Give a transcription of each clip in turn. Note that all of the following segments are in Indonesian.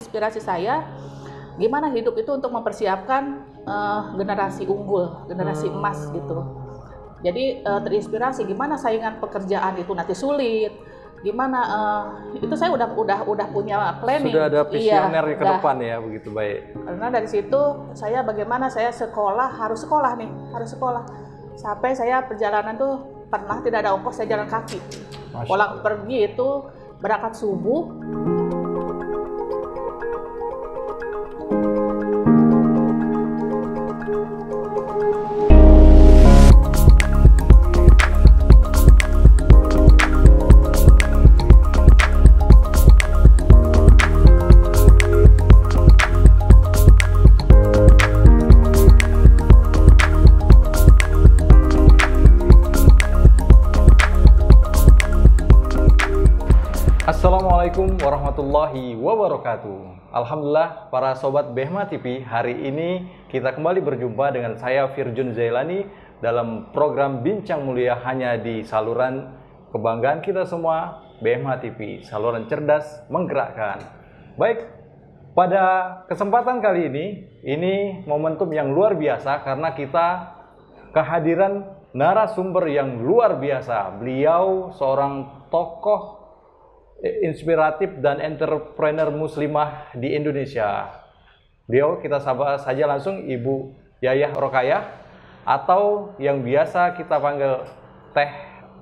Inspirasi saya, gimana hidup itu untuk mempersiapkan generasi unggul, generasi emas gitu. Jadi terinspirasi gimana saingan pekerjaan itu nanti sulit, gimana itu saya udah punya planning. Sudah ada visioner iya, ke depan ya, begitu baik. Karena dari situ saya bagaimana saya harus sekolah nih, harus sekolah. Sampai saya perjalanan tuh pernah tidak ada ongkos, saya jalan kaki. Pulang pergi itu berangkat subuh. Assalamualaikum warahmatullahi wabarakatuh. Alhamdulillah para sobat Behma TV, hari ini kita kembali berjumpa dengan saya Firjun Zailani dalam program Bincang Mulia hanya di saluran kebanggaan kita semua, Behma TV, saluran cerdas menggerakkan. Baik, pada kesempatan kali ini momentum yang luar biasa karena kita kehadiran narasumber yang luar biasa. Beliau seorang tokoh inspiratif dan entrepreneur muslimah di Indonesia. Beliau kita sapa saja langsung Ibu Yayah Rokayah atau yang biasa kita panggil Teh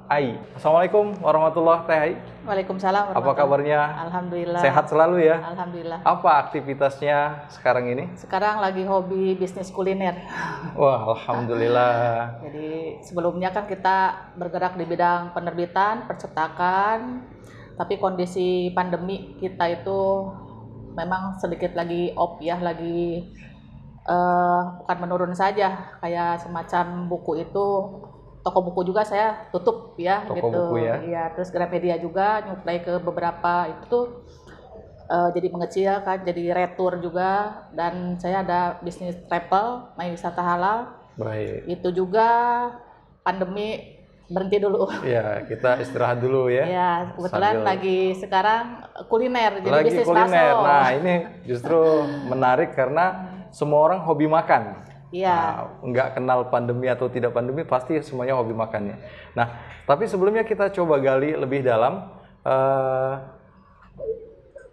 Ai. Assalamualaikum warahmatullahi Teh Ai. Waalaikumsalam. Apa kabarnya? Alhamdulillah. Sehat selalu ya? Alhamdulillah. Apa aktivitasnya sekarang ini? Sekarang lagi hobi bisnis kuliner. Wah, alhamdulillah. Jadi sebelumnya kan kita bergerak di bidang penerbitan, percetakan. Tapi kondisi pandemi kita itu memang sedikit lagi lagi bukan menurun saja, kayak semacam buku itu, toko buku juga saya tutup ya, toko gitu. Buku ya? Iya, terus Gramedia juga nyuplai ke beberapa itu jadi mengecil kan, jadi retur juga, dan saya ada bisnis travel, My Wisata Halal. Baik. Itu juga pandemi berhenti dulu. Ya, kita istirahat dulu ya. Ya, kebetulan lagi sekarang kuliner, jadi lagi bisnis kuliner. bakso. Nah, ini justru menarik karena semua orang hobi makan. Iya. Nah, nggak kenal pandemi atau tidak pandemi, pasti semuanya hobi makannya. Nah, tapi sebelumnya kita coba gali lebih dalam.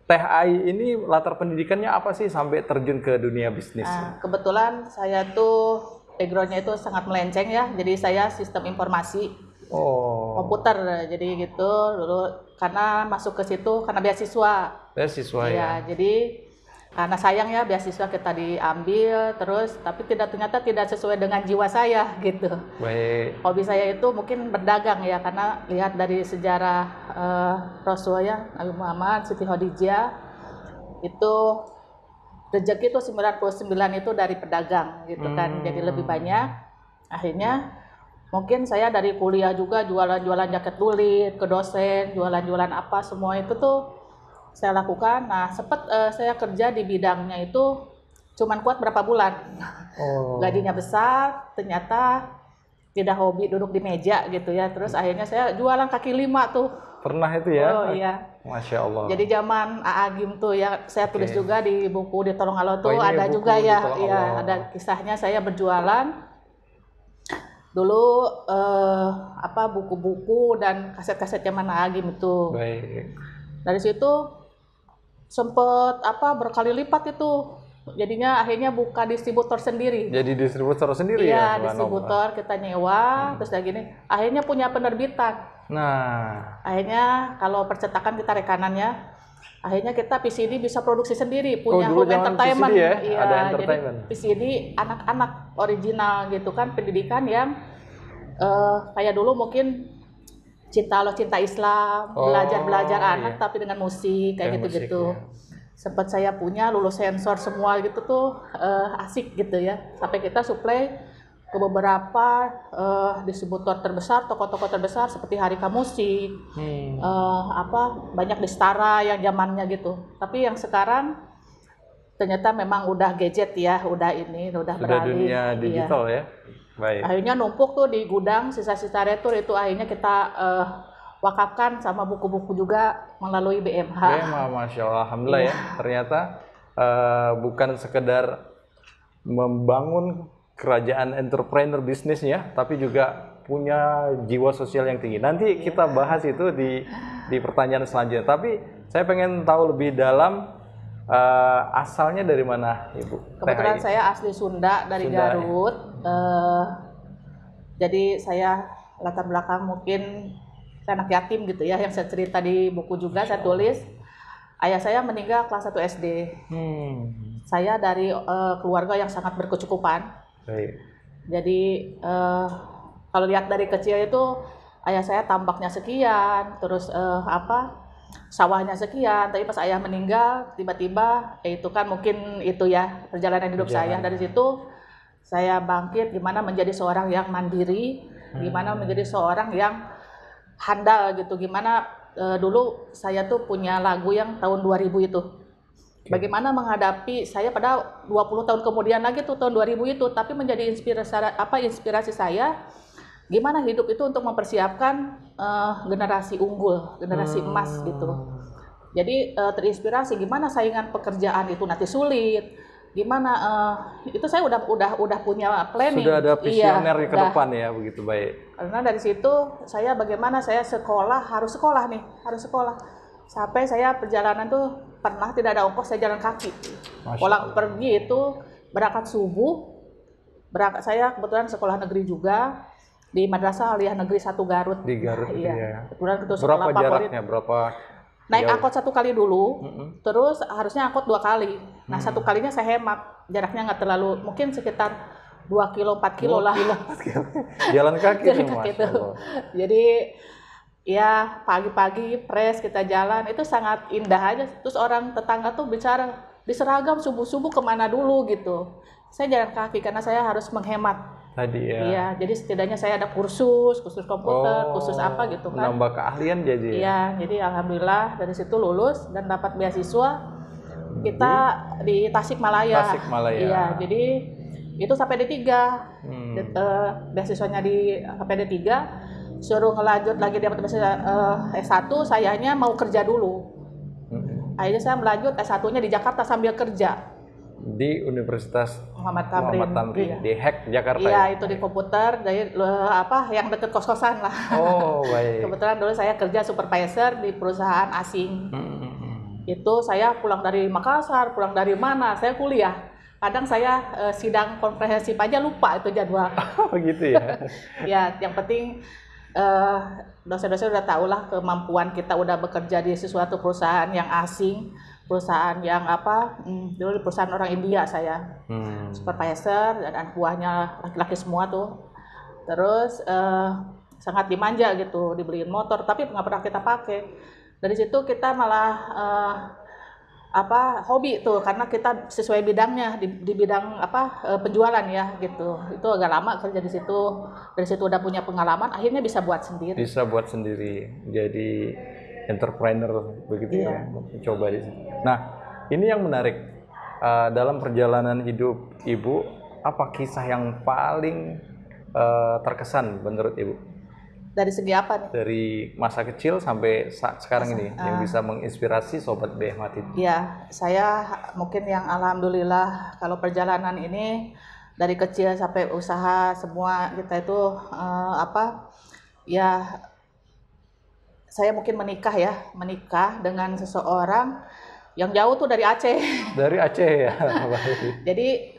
Teh Ai ini latar pendidikannya apa sih sampai terjun ke dunia bisnis? Nah, kebetulan saya tuh background-nya itu sangat melenceng ya, jadi saya sistem informasi. Komputer, jadi gitu dulu karena masuk ke situ karena beasiswa. Beasiswa ya. Jadi karena sayang ya beasiswa kita diambil terus, tapi ternyata tidak sesuai dengan jiwa saya gitu. Baik. Hobi saya itu mungkin berdagang ya, karena lihat dari sejarah Rasulullah Nabi Muhammad, Siti Khadijah itu rezeki itu 99 itu dari pedagang gitu kan, jadi lebih banyak. Akhirnya mungkin saya dari kuliah juga jualan-jualan jaket kulit, ke dosen, jualan-jualan apa, semua itu tuh saya lakukan. Nah, sempat saya kerja di bidangnya itu cuman kuat berapa bulan. Gajinya besar, ternyata tidak hobi duduk di meja gitu ya. Terus akhirnya saya jualan kaki lima tuh. Pernah itu ya? Oh iya. Masya Allah. Jadi zaman A.A. Gim tuh ya, saya tulis juga di buku di Tolong Allah tuh ada buku juga ya, ya, ada kisahnya saya berjualan. Dulu buku-buku dan kaset-kaset zaman A.A. Gim itu. Baik. Dari situ sempet berkali lipat itu. Jadinya akhirnya buka distributor sendiri. Jadi distributor sendiri ya? Iya, distributor kita nyewa, terus kayak gini. Akhirnya punya penerbitan. Nah, akhirnya kalau percetakan kita rekanannya, akhirnya kita PCD bisa produksi sendiri, punya home entertainment. PCD ya? Iya, ada entertainment. Jadi PCD anak-anak original gitu kan, pendidikan yang kayak dulu mungkin cinta Islam, belajar anak tapi dengan musik kayak gitu-gitu. Ya. Sempat saya punya lulus sensor semua gitu tuh, asik gitu ya. Sampai kita supply ke beberapa distributor terbesar, toko-toko terbesar seperti Harika Musik, banyak di Setara yang zamannya gitu. Tapi yang sekarang ternyata memang udah gadget ya, udah beralih. Dunia digital ya. Baik. Akhirnya numpuk tuh di gudang sisa-sisa retur itu, akhirnya kita wakafkan sama buku-buku juga melalui BMH. BMH, Masya Allah, Alhamdulillah ya. Ternyata bukan sekedar membangun kerajaan entrepreneur bisnisnya, tapi juga punya jiwa sosial yang tinggi. Nanti kita bahas itu di pertanyaan selanjutnya. Tapi saya pengen tahu lebih dalam asalnya dari mana, Ibu? Kebetulan saya asli Sunda, dari Sunda, Garut. Jadi saya latar belakang mungkin saya anak yatim gitu ya, yang saya cerita di buku juga saya tulis. Ayah saya meninggal kelas 1 SD. Saya dari keluarga yang sangat berkecukupan. Baik. Jadi kalau lihat dari kecil itu ayah saya tambaknya sekian, terus sawahnya sekian. Tapi pas ayah meninggal tiba-tiba, itu kan mungkin itu ya perjalanan hidup saya. Dari situ saya bangkit gimana menjadi seorang yang mandiri, gimana menjadi seorang yang handal gitu. Gimana dulu saya tuh punya lagu yang tahun 2000 itu. Bagaimana menghadapi saya pada 20 tahun kemudian lagi tuh tahun 2000 itu, tapi menjadi inspirasi saya gimana hidup itu untuk mempersiapkan generasi unggul, generasi emas gitu. Jadi terinspirasi gimana saingan pekerjaan itu nanti sulit, gimana itu saya udah punya planning. Sudah ada visioner ke udah. depan ya, begitu baik. Karena dari situ saya bagaimana saya harus sekolah. Sampai saya perjalanan tuh pernah tidak ada ongkos, saya jalan kaki. Pulang pergi itu berangkat subuh. Saya kebetulan sekolah negeri juga di Madrasah Aliyah Negeri 1 Garut. Di Garut iya. Kebetulan itu berapa sekolah favorit. Jaraknya? Berapa? Naik angkot 1 kali dulu, terus harusnya angkot 2 kali. Nah 1 kalinya saya hemat, jaraknya nggak terlalu, mungkin sekitar 2 kilo 4 kilo lah. Jalan kaki itu. Jadi ya pagi-pagi pres kita jalan itu sangat indah aja. Terus orang tetangga tuh bicara di Seragam subuh-subuh kemana dulu gitu. Saya jalan kaki karena saya harus menghemat. Tadi ya. Iya, jadi setidaknya saya ada kursus komputer, kursus apa gitu kan. Menambah keahlian jadi. Iya, jadi alhamdulillah dari situ lulus dan dapat beasiswa kita di Tasikmalaya. Tasikmalaya. Iya, jadi itu sampai D3. Beasiswanya sampai D3. Suruh ngelanjut lagi dapat beasiswa S1, sayanya mau kerja dulu. Akhirnya saya melanjut S1-nya di Jakarta sambil kerja. Di Universitas Muhammad Tamrin. Iya. Di HEK Jakarta. Iya, itu di komputer, dari yang deket kos-kosan lah. Oh, baik. Kebetulan dulu saya kerja supervisor di perusahaan asing. Itu saya pulang dari Makassar, pulang dari mana, saya kuliah. Kadang saya sidang komprehensif aja lupa itu jadwal. Oh, gitu ya. Ya, yang penting dosen-dosen udah tahu lah kemampuan kita udah bekerja di sesuatu perusahaan yang asing. Perusahaan yang dulu di perusahaan orang India saya, supervisor dan anak buahnya laki-laki semua tuh. Terus sangat dimanja gitu, dibeliin motor, tapi nggak pernah kita pakai. Dari situ kita malah hobi tuh, karena kita sesuai bidangnya di bidang penjualan ya gitu. Itu agak lama kerja di situ. Dari situ udah punya pengalaman, akhirnya bisa buat sendiri. Bisa buat sendiri, jadi entrepreneur begitu ya, coba di sini. Nah, ini yang menarik dalam perjalanan hidup Ibu, apa kisah yang paling terkesan menurut Ibu? Dari segi apa nih? Dari masa kecil sampai sekarang ini yang bisa menginspirasi Sobat BMH TV. Ya, saya mungkin yang alhamdulillah kalau perjalanan ini dari kecil sampai usaha semua kita itu saya mungkin menikah dengan seseorang yang jauh tuh dari Aceh. Dari Aceh ya. Jadi,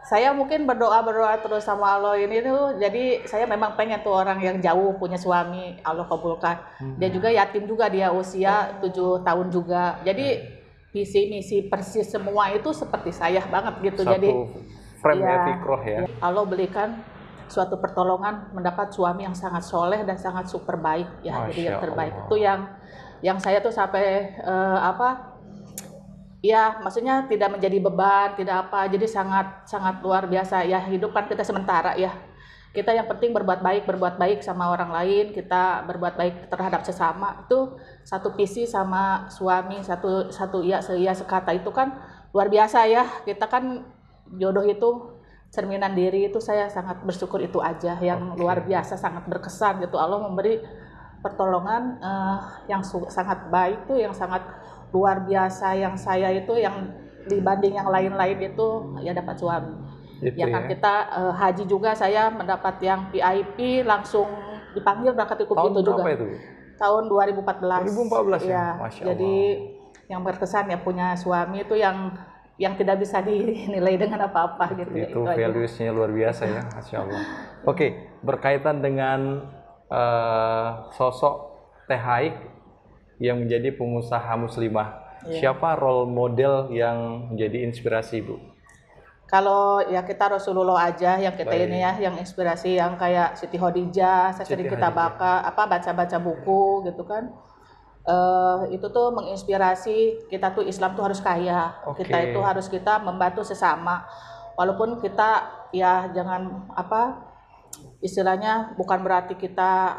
saya mungkin berdoa terus sama Allah ini tuh. Jadi saya memang pengen tuh orang yang jauh punya suami, Allah kabulkan. Dia juga yatim juga, dia usia 7 tahun juga. Jadi visi misi persis semua itu seperti saya banget gitu. Satu jadi frame fikroh ya. Allah belikan suatu pertolongan mendapat suami yang sangat soleh dan sangat super baik ya. Jadi yang terbaik itu yang saya tuh sampai maksudnya tidak menjadi beban, tidak apa, jadi sangat luar biasa ya. Hidup kan kita sementara ya, kita yang penting berbuat baik sama orang lain, kita berbuat baik terhadap sesama. Itu satu visi sama suami, satu sekata itu kan luar biasa ya. Kita kan jodoh itu cerminan diri, itu saya sangat bersyukur itu aja yang luar biasa, sangat berkesan gitu. Allah memberi pertolongan yang sangat baik tuh, yang sangat luar biasa, yang saya itu yang dibanding yang lain-lain itu ya dapat suami. Gitu Ya kan kita haji juga saya mendapat yang VIP langsung dipanggil berangkat ikut Tahun itu juga. berapa itu? Tahun 2014. 2014 ya? Ya, Masya jadi Allah. yang berkesan ya punya suami itu yang tidak bisa dinilai dengan apa-apa gitu ya. Itu aja. values-nya luar biasa ya, Masya Allah. Oke, berkaitan dengan sosok Teh Haik yang menjadi pengusaha muslimah. Siapa role model yang menjadi inspirasi Ibu? Kalau ya kita Rasulullah aja yang kita Baik. ini ya, yang inspirasi yang kayak Siti Khadijah, saya sering Siti kita Khadijah. baca buku gitu kan. Itu tuh menginspirasi kita tuh Islam tuh harus kaya. Oke. Kita itu harus kita membantu sesama. Walaupun kita ya jangan istilahnya bukan berarti kita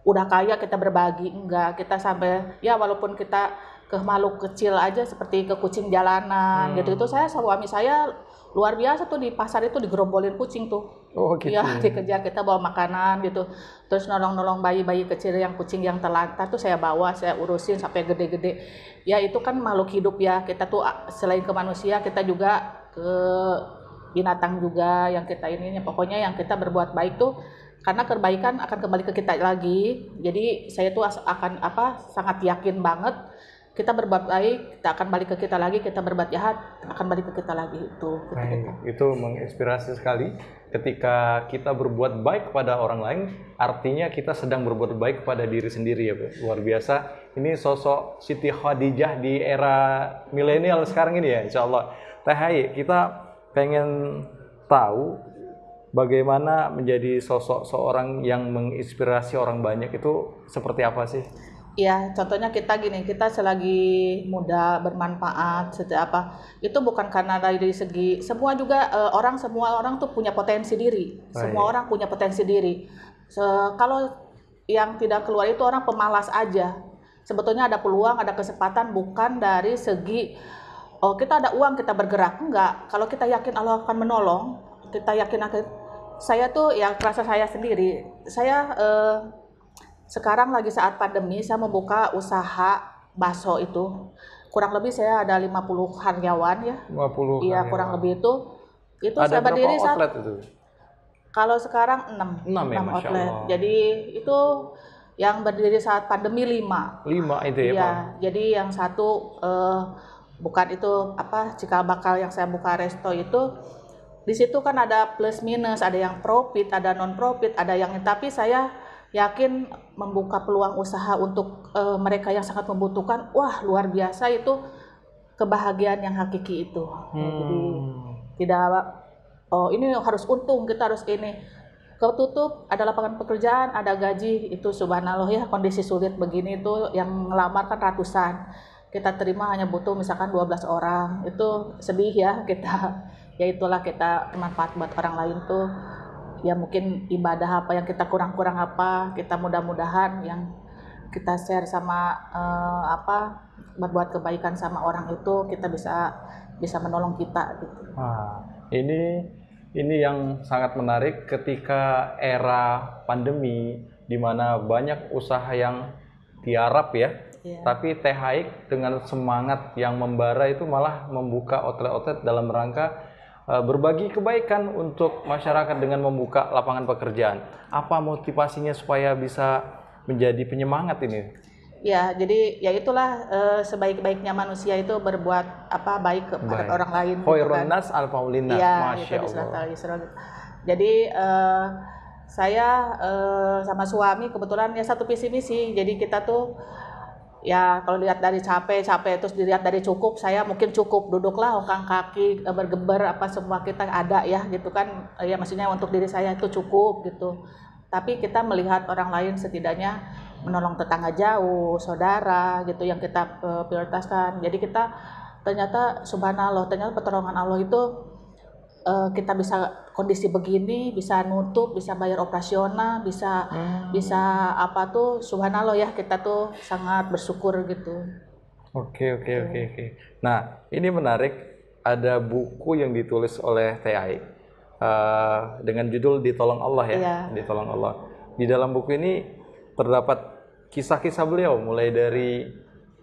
udah kaya kita berbagi, enggak. Kita sampai ya walaupun kita ke makhluk kecil aja seperti ke kucing jalanan gitu. Itu suami saya luar biasa tuh di pasar itu digerombolin kucing tuh. Oh gitu. Ya dikejar, kita bawa makanan gitu. Terus nolong bayi-bayi kecil yang kucing yang terlantar tuh saya bawa, saya urusin sampai gede-gede. Ya itu kan makhluk hidup ya. Kita tuh selain ke manusia kita juga ke binatang juga yang kita ini. Pokoknya yang kita berbuat baik tuh karena kebaikan akan kembali ke kita lagi. Jadi saya tuh akan sangat yakin banget kita berbuat baik, kita akan balik ke kita lagi, kita berbuat jahat, akan balik ke kita lagi itu. Itu menginspirasi sekali. Ketika kita berbuat baik kepada orang lain, artinya kita sedang berbuat baik kepada diri sendiri ya Bu. Luar biasa. Ini sosok Siti Khadijah di era milenial sekarang ini ya, Insya Allah. Teh Haik, kita pengen tahu bagaimana menjadi sosok seorang yang menginspirasi orang banyak itu seperti apa sih? Ya, contohnya kita gini, kita selagi muda bermanfaat, itu bukan karena dari segi semua juga semua orang tuh punya potensi diri, semua orang punya potensi diri. Kalau yang tidak keluar itu orang pemalas aja. Sebetulnya ada peluang, ada kesempatan, bukan dari segi kita ada uang kita bergerak, enggak. Kalau kita yakin Allah akan menolong, kita yakin saya tuh ya kerasa saya sendiri, saya sekarang lagi saat pandemi saya membuka usaha bakso itu. Kurang lebih saya ada 50 karyawan ya. 50 Iya, kurang lebih itu ada saya berdiri berapa outlet itu? Kalau sekarang 6 ya, Masya outlet. Allah. Jadi itu yang berdiri saat pandemi 5. 5 itu ya, Iya, Pak? jadi yang satu bukan itu cikal bakal yang saya buka resto itu. Di situ kan ada plus minus, ada yang profit, ada non profit, ada yang, tapi saya yakin membuka peluang usaha untuk mereka yang sangat membutuhkan. Wah, luar biasa itu kebahagiaan yang hakiki itu. Jadi tidak ini harus untung, kita harus ini. Ketutup, ada lapangan pekerjaan, ada gaji, itu subhanallah ya. Kondisi sulit begini itu yang ngelamar kan ratusan. Kita terima hanya butuh misalkan 12 orang. Itu sedih ya kita. Ya itulah kita bermanfaat buat orang lain tuh. Ya mungkin ibadah apa yang kita kurang-kurang kita mudah-mudahan yang kita share sama berbuat kebaikan sama orang itu kita bisa menolong kita gitu. Ini yang sangat menarik ketika era pandemi di mana banyak usaha yang tiarap ya. Tapi Teh Haik dengan semangat yang membara itu malah membuka outlet-outlet dalam rangka berbagi kebaikan untuk masyarakat dengan membuka lapangan pekerjaan. Apa motivasinya supaya bisa menjadi penyemangat ini? Ya, jadi ya itulah sebaik-baiknya manusia itu berbuat baik kepada orang lain. Khairun nas al-faulin nas, Masya Allah. Jadi saya sama suami kebetulan ya satu visi misi. Jadi kita tuh ya kalau lihat dari capek terus dilihat dari cukup, saya mungkin cukup duduklah ongkang kaki bergeber semua kita ada ya gitu kan ya, maksudnya untuk diri saya itu cukup gitu. Tapi kita melihat orang lain setidaknya menolong tetangga jauh, saudara gitu yang kita prioritaskan. Jadi kita ternyata subhanallah, ternyata pertolongan Allah itu kita bisa kondisi begini, bisa nutup, bisa bayar operasional, bisa subhanallah ya, kita tuh sangat bersyukur gitu. Oke. Nah, ini menarik, ada buku yang ditulis oleh Teh Haik dengan judul Ditolong Allah ya. Iya. Ditolong Allah. Di dalam buku ini terdapat kisah-kisah beliau mulai dari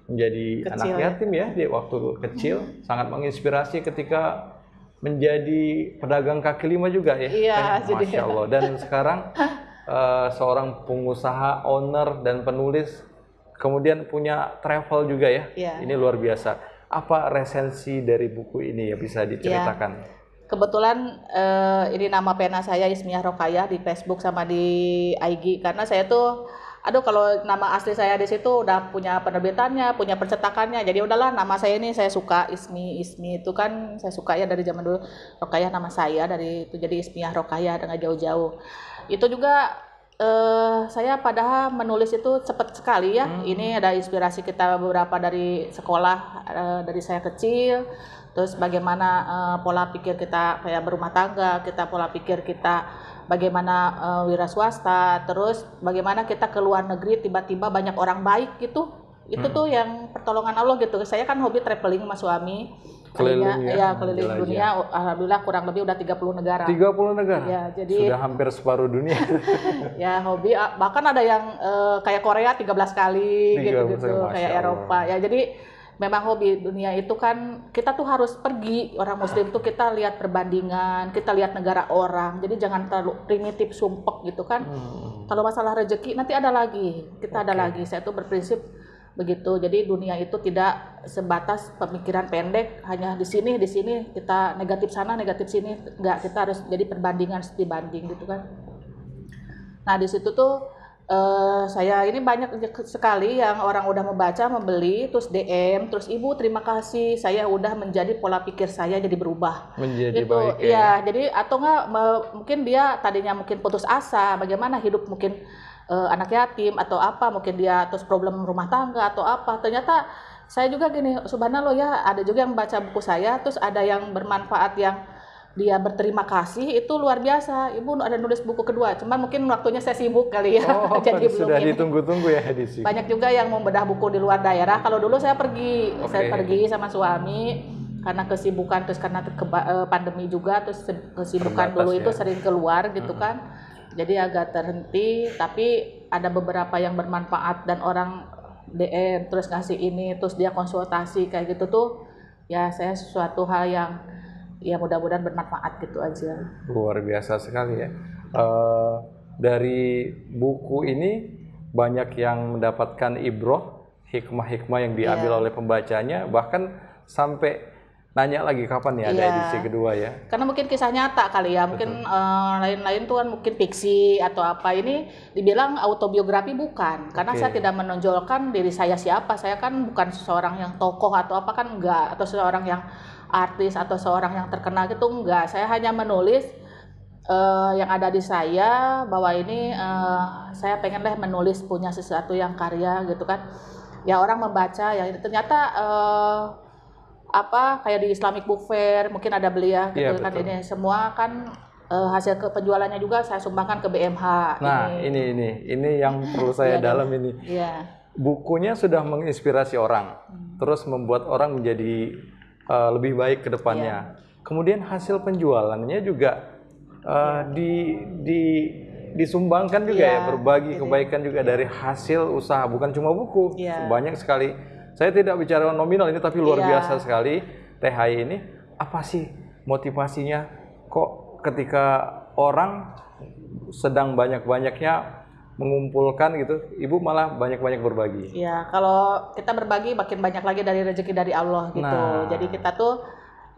menjadi anak Kecil, yatim ya di waktu kecil, sangat menginspirasi ketika menjadi pedagang kaki lima juga ya. Iya, jadi Masya Allah. Dan sekarang seorang pengusaha, owner dan penulis, kemudian punya travel juga ya. Iya. Ini luar biasa. Apa resensi dari buku ini ya, bisa diceritakan? kebetulan ini nama pena saya Ismiah Rokayah di Facebook sama di IG, karena saya tuh kalau nama asli saya di situ udah punya penerbitannya, punya percetakannya. Jadi udahlah, nama saya ini saya suka Ismi itu kan saya suka ya dari zaman dulu. Rokayah nama saya dari itu, jadi Ismiah Rokayah dengan jauh-jauh. Itu juga saya padahal menulis itu cepat sekali ya. Ini ada inspirasi kita beberapa dari sekolah, dari saya kecil. Terus bagaimana pola pikir kita kayak berumah tangga, kita pola pikir kita bagaimana wira swasta, terus bagaimana kita ke luar negeri tiba-tiba banyak orang baik gitu. Itu tuh yang pertolongan Allah gitu. Saya kan hobi traveling sama suami. Keliling ya, Keliling dunia. Alhamdulillah kurang lebih udah 30 negara. 30 negara? Ya, jadi sudah hampir separuh dunia. ya hobi, bahkan ada yang kayak Korea 13 kali gitu-gitu, kayak Eropa. Ya jadi memang hobi dunia itu kan kita tuh harus pergi, orang muslim tuh kita lihat perbandingan, kita lihat negara orang. Jadi jangan terlalu primitif, sumpek gitu kan. Kalau masalah rezeki nanti ada lagi, kita ada lagi. Saya tuh berprinsip begitu. Jadi dunia itu tidak sebatas pemikiran pendek, hanya di sini kita negatif sana, negatif sini. Enggak, kita harus jadi perbandingan, dibanding gitu kan. Nah, di situ tuh saya ini banyak sekali yang orang udah membaca, membeli, terus DM, terus Ibu terima kasih, saya udah menjadi pola pikir saya jadi berubah. Menjadi gitu. baik ya. Ya, jadi atau enggak mungkin dia tadinya mungkin putus asa, bagaimana hidup mungkin anak yatim atau apa, mungkin dia terus problem rumah tangga atau apa. Ternyata saya juga gini, subhanallah ya, ada juga yang baca buku saya, terus ada yang bermanfaat, yang dia berterima kasih, itu luar biasa. Ibu ada nulis buku kedua, cuman mungkin waktunya saya sibuk kali ya. Jadi sudah ditunggu-tunggu ya edisi. Banyak juga yang membedah buku di luar daerah. Kalau dulu saya pergi, saya pergi sama suami karena kesibukan, terus karena pandemi juga, terus kesibukan dulu itu sering keluar gitu kan. Jadi agak terhenti, tapi ada beberapa yang bermanfaat dan orang DM terus ngasih ini, terus dia konsultasi kayak gitu tuh. Ya saya sesuatu hal yang ya mudah-mudahan bermanfaat gitu aja. Luar biasa sekali ya. Dari buku ini banyak yang mendapatkan ibroh, hikmah-hikmah yang diambil oleh pembacanya, bahkan sampai nanya lagi kapan nih ada edisi kedua ya. Karena mungkin kisah nyata kali ya, mungkin lain-lain tuh kan mungkin fiksi atau apa. Ini dibilang autobiografi bukan, karena saya tidak menonjolkan diri saya siapa. Saya kan bukan seseorang yang tokoh atau apa kan, enggak, atau seseorang yang artis atau seorang yang terkenal gitu, enggak. Saya hanya menulis yang ada di saya, bahwa ini saya pengen menulis, punya sesuatu yang karya gitu kan. Ya orang membaca ya ternyata kayak di Islamic Book Fair mungkin ada beli ya gitu kan. Ini semua kan hasil penjualannya juga saya sumbangkan ke BMH. Nah ini yang perlu saya dalam ini. Bukunya sudah menginspirasi orang, terus membuat orang menjadi lebih baik ke depannya. Kemudian hasil penjualannya juga disumbangkan juga ya, berbagi kebaikan juga dari hasil usaha, bukan cuma buku. Banyak sekali. Saya tidak bicara nominal ini, tapi luar biasa sekali. THI ini apa sih motivasinya? Kok ketika orang sedang banyak-banyaknya mengumpulkan gitu, Ibu malah banyak-banyak berbagi? Ya, kalau kita berbagi makin banyak lagi dari rezeki dari Allah gitu. Jadi kita tuh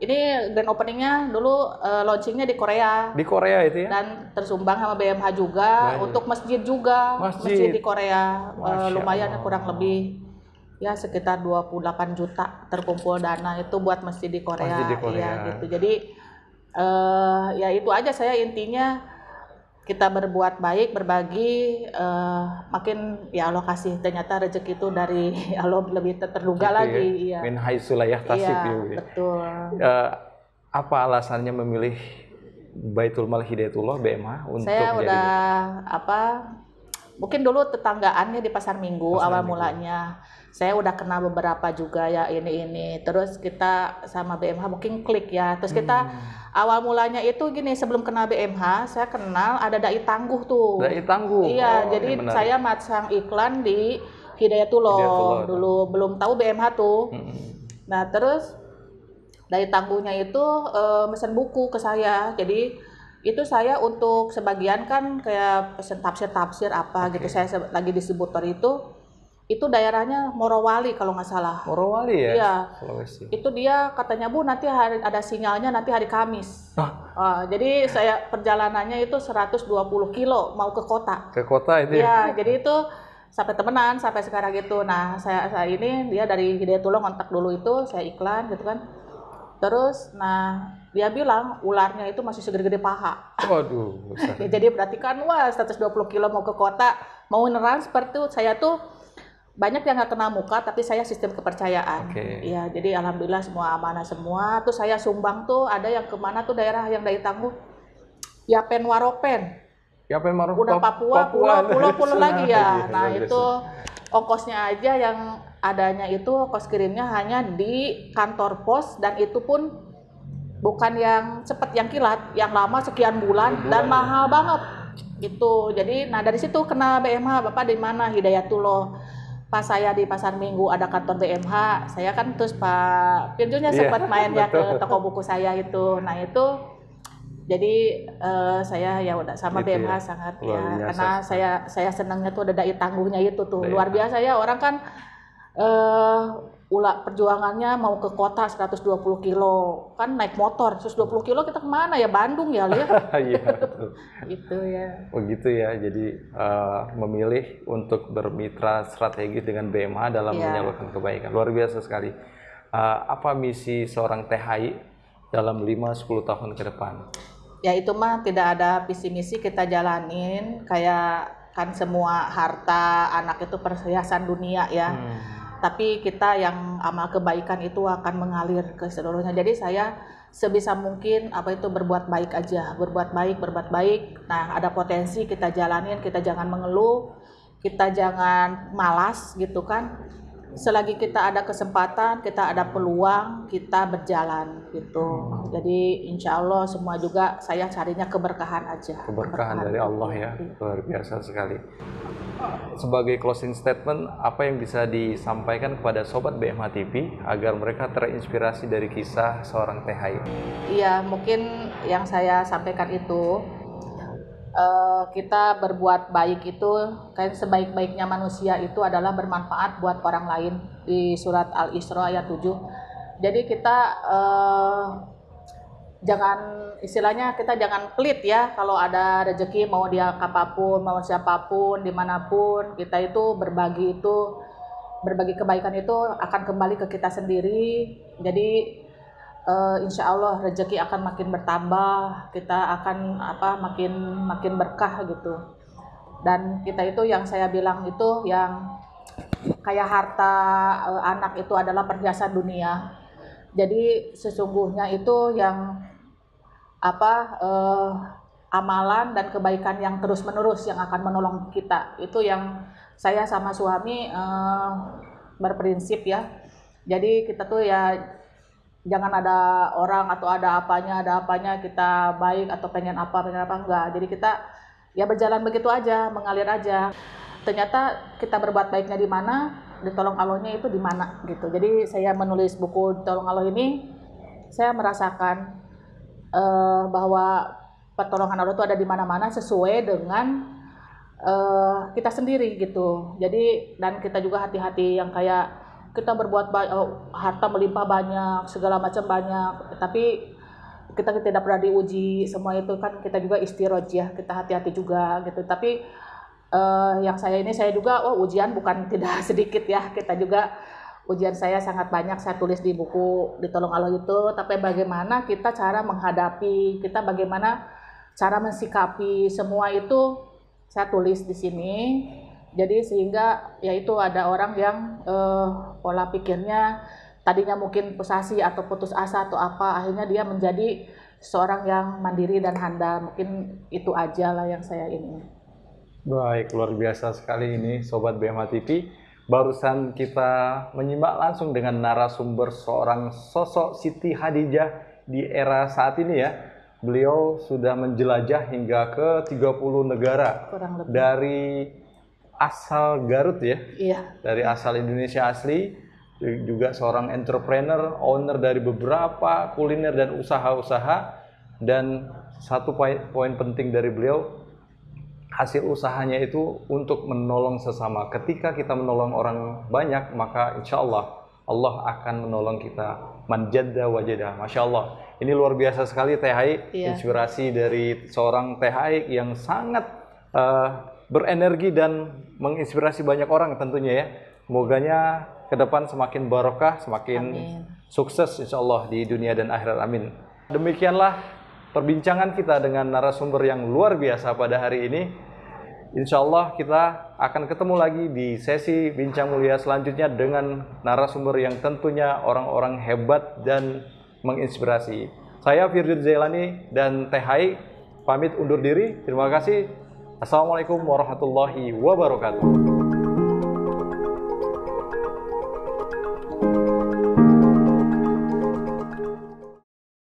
ini grand openingnya dulu launchingnya di Korea. Di Korea itu ya? Dan tersumbang sama BMH juga. Untuk masjid juga. Masjid di Korea lumayan, kurang lebih ya sekitar 28 juta terkumpul dana itu buat masjid di Korea. Iya gitu. Jadi ya itu aja, saya intinya kita berbuat baik, berbagi, makin ya Allah kasih. Ternyata rezeki itu dari Allah lebih terduga gitu lagi. Ya? Min haitsu la yahtasib. Iya, betul. Apa alasannya memilih Baitul Mal Hidayatullah BMH untuk saya udah mungkin dulu tetanggaannya di Pasar Minggu mulanya. saya udah kenal beberapa juga ya ini. Terus kita sama BMH mungkin klik ya. Terus kita awal mulanya itu gini, sebelum kenal BMH, saya kenal ada Dai Tangguh tuh. Dai Tangguh. Iya, jadi saya masang iklan di Hidayatullah dulu, belum tahu BMH tuh. Nah, terus Dai Tangguhnya itu mesen buku ke saya. Jadi itu saya untuk sebagian kan kayak pesen tafsir apa gitu. Saya lagi distributor itu daerahnya Morowali kalau nggak salah. Morowali ya? Iya. Sulawesi. Itu dia katanya, Bu, nanti ada sinyalnya nanti hari Kamis. Jadi saya perjalanannya itu 120 kilo mau ke kota. Ke kota itu ya? Iya, jadi itu sampai temenan sampai sekarang gitu. Nah, saya ini dia dari Hidayatullah kontak dulu itu, saya iklan gitu kan. Terus, nah dia bilang ularnya itu masih segede-gede paha. Waduh. Ya, jadi berarti kan, wah 120 kilo mau ke kota, mau beneran seperti itu. Saya tuh banyak yang nggak kenal muka, tapi saya sistem kepercayaan. Ya, jadi alhamdulillah semua amanah semua. Tuh saya sumbang tuh ada yang kemana tuh daerah yang Dai Tangguh, Yapen Waropen. Yapen Waropen. Udah Papua, pulau lagi ya. Nah itu ongkosnya aja yang adanya itu ongkos kirimnya hanya di kantor pos, dan itu pun bukan yang cepet yang kilat, yang lama sekian bulan dan mahal banget. Itu jadi, nah dari situ kenal BMH. Bapak di mana? Hidayatullah. Pas saya di Pasar Minggu ada kantor BMH, saya kan terus Pak Firjunnya sempat main ya ke toko buku saya itu. Nah itu jadi saya ya udah sama itu BMH ya, sangat ya, karena saya senangnya tuh ada Dai Tangguhnya itu tuh luar biasa ya. Orang kan perjuangannya mau ke kota 120 kilo kan naik motor 120 kilo, kita kemana ya, Bandung ya lihat. Iya betul. Itu ya. Begitu ya, jadi memilih untuk bermitra strategis dengan BMH dalam menyalurkan kebaikan, luar biasa sekali. Apa misi seorang THI dalam 5-10 tahun ke depan? Ya itu mah tidak ada visi misi, kita jalanin kayak kan semua harta anak itu perhiasan dunia ya. Tapi kita yang amal kebaikan itu akan mengalir ke seluruhnya. Jadi saya sebisa mungkin apa itu berbuat baik aja, berbuat baik. Nah, ada potensi kita jalanin, kita jangan mengeluh, kita jangan malas gitu kan. Selagi kita ada kesempatan, kita ada peluang, kita berjalan gitu. Jadi insya Allah semua juga saya carinya keberkahan aja. Keberkahan dari Allah ya, luar biasa sekali. Sebagai closing statement, apa yang bisa disampaikan kepada Sobat BMH TV agar mereka terinspirasi dari kisah seorang THI? Iya, mungkin yang saya sampaikan itu, kita berbuat baik itu kan sebaik-baiknya manusia itu adalah bermanfaat buat orang lain, di surat Al-Isra ayat 7. Jadi kita istilahnya kita jangan pelit ya, kalau ada rezeki mau dia apapun, mau siapapun, dimanapun, kita itu berbagi kebaikan itu akan kembali ke kita sendiri. Jadi insya Allah rezeki akan makin bertambah, kita akan makin berkah gitu. Dan kita itu yang saya bilang itu yang kayak harta anak itu adalah perhiasan dunia. Jadi sesungguhnya itu yang amalan dan kebaikan yang terus menerus yang akan menolong kita. Itu yang saya sama suami berprinsip ya. Jadi kita tuh ya jangan ada orang atau ada apanya kita baik atau pengen apa enggak. Jadi kita ya berjalan begitu aja, mengalir aja. Ternyata kita berbuat baiknya di mana, ditolong Allahnya itu di mana gitu. Jadi saya menulis buku Tolong Allah ini, saya merasakan bahwa pertolongan Allah itu ada di mana-mana sesuai dengan kita sendiri gitu. Jadi dan kita juga hati-hati yang kayak kita berbuat harta melimpah banyak, segala macam banyak, tapi kita tidak pernah diuji. Semua itu kan kita juga istirojah, kita hati-hati juga gitu. Tapi yang saya juga ujian bukan tidak sedikit ya, kita juga ujian saya sangat banyak, saya tulis di buku Ditolong Allah itu. Tapi bagaimana kita cara menghadapi, kita bagaimana cara mensikapi semua itu saya tulis di sini. Jadi sehingga yaitu ada orang yang pola pikirnya tadinya mungkin frustasi atau putus asa atau apa, akhirnya dia menjadi seorang yang mandiri dan handal. Mungkin itu aja lah yang saya ingin. Baik, luar biasa sekali ini Sobat BMH TV. Barusan kita menyimak langsung dengan narasumber seorang sosok Siti Khadijah di era saat ini ya. Beliau sudah menjelajah hingga ke 30 negara Kurang lebih. dari asal Garut ya. Iya. Dari asal Indonesia asli, juga seorang entrepreneur, owner dari beberapa kuliner dan usaha-usaha. Dan satu poin penting dari beliau, hasil usahanya itu untuk menolong sesama. Ketika kita menolong orang banyak, maka insya Allah Allah akan menolong kita. Man jadda wajada. Masya Allah. Ini luar biasa sekali Teh Haik. Iya. Inspirasi dari seorang Teh Haik yang sangat berenergi dan menginspirasi banyak orang tentunya ya. Semoganya ke depan semakin barokah, semakin Amin. sukses insya Allah di dunia dan akhirat. Amin. Demikianlah perbincangan kita dengan narasumber yang luar biasa pada hari ini. Insya Allah kita akan ketemu lagi di sesi Bincang Mulia selanjutnya dengan narasumber yang tentunya orang-orang hebat dan menginspirasi. Saya Firjun Zailani dan Teh Haik pamit undur diri. Terima kasih. Assalamualaikum warahmatullahi wabarakatuh.